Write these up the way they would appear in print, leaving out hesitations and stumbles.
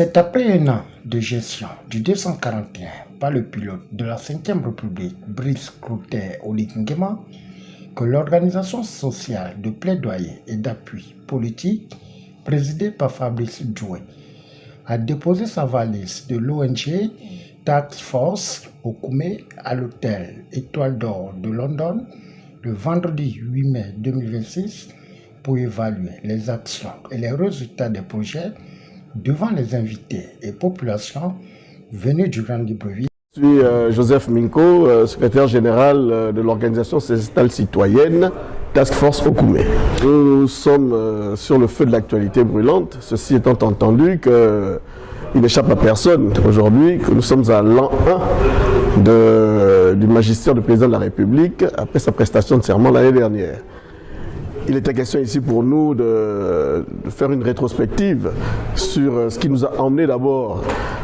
C'est après un an de gestion du 241 par le pilote de la 5e République, Brice Clotaire Oligui Nguema, que l'organisation sociale de plaidoyer et d'appui politique, présidée par Fabrice Djoué, a déposé sa valise de l'ONG Task Force Okume à l'hôtel Étoile d'Or de London le vendredi 8 mai 2026 pour évaluer les actions et les résultats des projets devant les invités et populations venus du Grand Libreville. Je suis Joseph Minko, secrétaire général de l'organisation sociétale citoyenne Task Force Okume. Nous sommes sur le feu de l'actualité brûlante, ceci étant entendu qu'il n'échappe à personne aujourd'hui que nous sommes à l'an 1 du magistère du président de la République après sa prestation de serment l'année dernière. Il était question ici pour nous de faire une rétrospective sur ce qui nous a emmené d'abord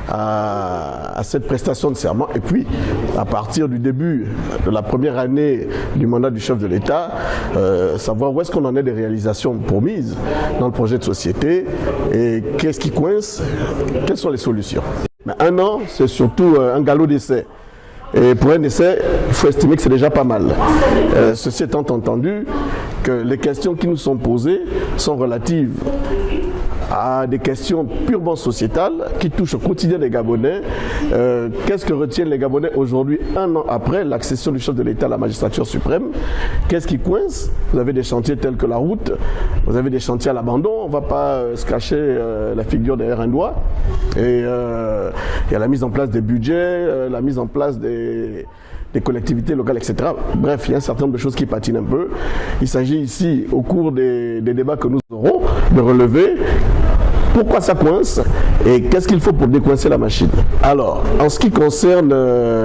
à cette prestation de serment et puis à partir du début de la première année du mandat du chef de l'État, savoir où est-ce qu'on en est des réalisations promises dans le projet de société et qu'est-ce qui coince, quelles sont les solutions. Mais un an, c'est surtout un galop d'essai. Et pour un essai, il faut estimer que c'est déjà pas mal. Ceci étant entendu que les questions qui nous sont posées sont relatives à des questions purement sociétales qui touchent au quotidien des Gabonais. Qu'est-ce que retiennent les Gabonais aujourd'hui, un an après l'accession du chef de l'État à la magistrature suprême? Qu'est-ce qui coince? Vous avez des chantiers tels que la route, vous avez des chantiers à l'abandon, on ne va pas se cacher la figure derrière un doigt. Et il y a la mise en place des budgets, la mise en place des collectivités locales, etc. Bref, il y a un certain nombre de choses qui patinent un peu. Il s'agit ici, au cours des débats que nous aurons, de relever pourquoi ça coince et qu'est-ce qu'il faut pour décoincer la machine. Alors, en ce qui concerne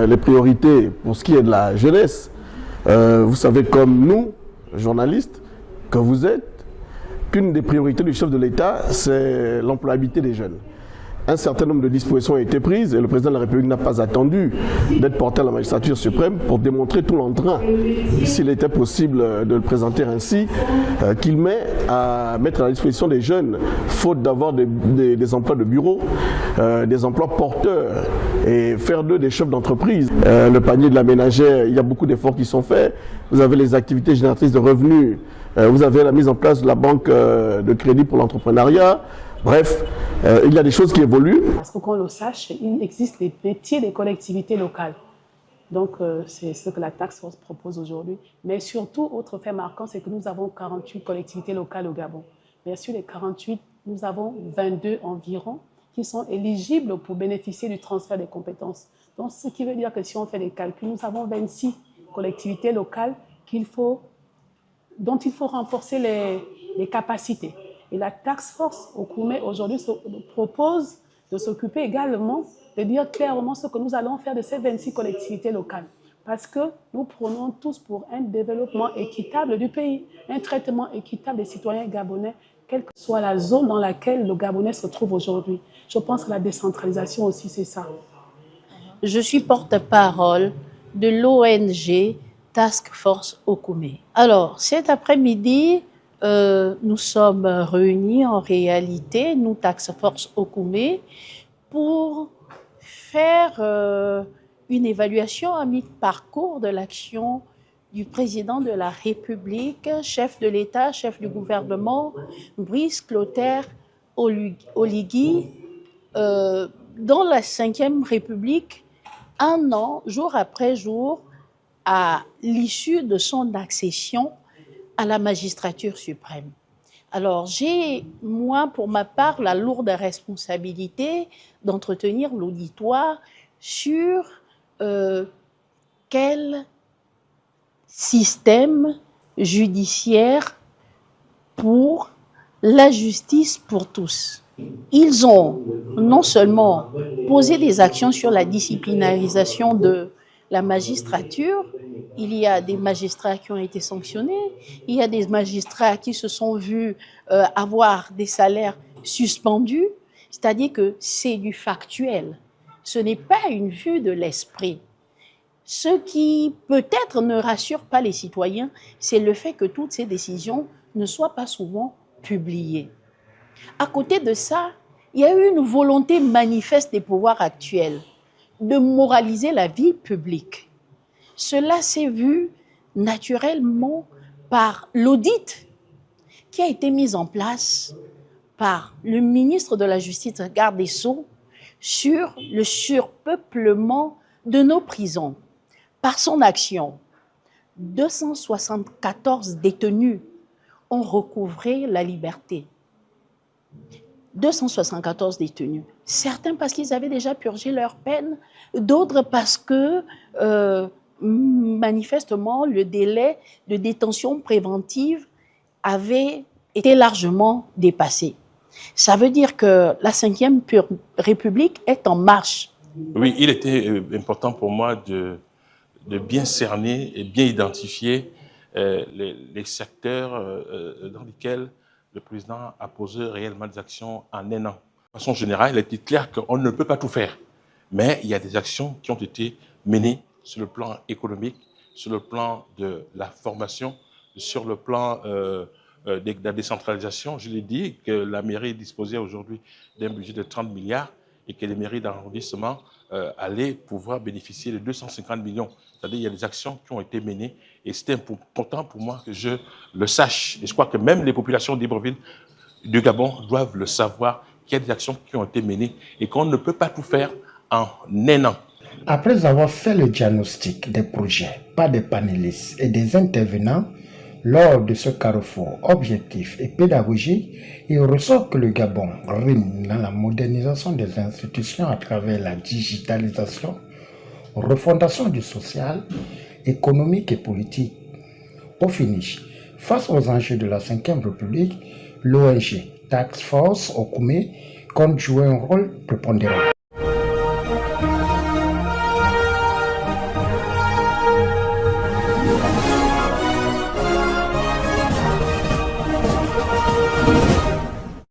les priorités pour ce qui est de la jeunesse, vous savez comme nous, journalistes, que vous êtes, qu'une des priorités du chef de l'État, c'est l'employabilité des jeunes. Un certain nombre de dispositions ont été prises et le président de la République n'a pas attendu d'être porté à la magistrature suprême pour démontrer tout l'entrain, s'il était possible de le présenter ainsi, qu'il met à mettre à la disposition des jeunes, faute d'avoir des emplois de bureau, des emplois porteurs et faire d'eux des chefs d'entreprise. Le panier de la ménagère, il y a beaucoup d'efforts qui sont faits. Vous avez les activités génératrices de revenus, vous avez la mise en place de la banque de crédit pour l'entrepreneuriat. Bref, il y a des choses qui évoluent. Parce que qu'on le sache, il existe des métiers des collectivités locales. Donc, c'est ce que la Task Force propose aujourd'hui. Mais surtout, autre fait marquant, c'est que nous avons 48 collectivités locales au Gabon. Mais sur les 48, nous avons 22 environ qui sont éligibles pour bénéficier du transfert des compétences. Donc, ce qui veut dire que si on fait les calculs, nous avons 26 collectivités locales dont il faut renforcer les capacités. Et la Task Force Okume aujourd'hui propose de s'occuper également, de dire clairement ce que nous allons faire de ces 26 collectivités locales. Parce que nous prenons tous pour un développement équitable du pays, un traitement équitable des citoyens gabonais, quelle que soit la zone dans laquelle le Gabonais se trouve aujourd'hui. Je pense que la décentralisation aussi, c'est ça. Je suis porte-parole de l'ONG Task Force Okume. Alors, cet après-midi, nous sommes réunis en réalité, nous Task Force Okume, pour faire une évaluation à mi-parcours de l'action du président de la République, chef de l'État, chef du gouvernement, Brice Clotaire Oligui, dans la 5e République, un an, jour après jour, à l'issue de son accession à la magistrature suprême. Alors, j'ai, moi, pour ma part, la lourde responsabilité d'entretenir l'auditoire sur quel système judiciaire pour la justice pour tous. Ils ont non seulement posé des actions sur la disciplinarisation de la magistrature, il y a des magistrats qui ont été sanctionnés, il y a des magistrats qui se sont vus avoir des salaires suspendus, c'est-à-dire que c'est du factuel. Ce n'est pas une vue de l'esprit. Ce qui peut-être ne rassure pas les citoyens, c'est le fait que toutes ces décisions ne soient pas souvent publiées. À côté de ça, il y a eu une volonté manifeste des pouvoirs actuels de moraliser la vie publique. Cela s'est vu naturellement par l'audit qui a été mis en place par le ministre de la Justice, garde des Sceaux, sur le surpeuplement de nos prisons. Par son action, 274 détenus ont recouvré la liberté. 274 détenus. Certains parce qu'ils avaient déjà purgé leur peine, d'autres parce que manifestement le délai de détention préventive avait été largement dépassé. Ça veut dire que la 5e République est en marche. Oui, il était important pour moi de bien cerner et bien identifier les secteurs dans lesquels le président a posé réellement des actions en un an. De façon générale, il était clair qu'on ne peut pas tout faire, mais il y a des actions qui ont été menées sur le plan économique, sur le plan de la formation, sur le plan de la décentralisation. Je l'ai dit que la mairie disposait aujourd'hui d'un budget de 30 milliards et que les mairies d'arrondissement allaient pouvoir bénéficier de 250 millions. C'est-à-dire qu'il y a des actions qui ont été menées et c'est important pour moi que je le sache. Et je crois que même les populations d'Ibreville, du Gabon, doivent le savoir qu'il y a des actions qui ont été menées et qu'on ne peut pas tout faire en un an. Après avoir fait le diagnostic des projets par des panélistes et des intervenants, lors de ce carrefour objectif et pédagogique, il ressort que le Gabon rime dans la modernisation des institutions à travers la digitalisation, refondation du social, économique et politique. Au finish, face aux enjeux de la 5e République, l'ONG Task Force Okume compte jouer un rôle prépondérant.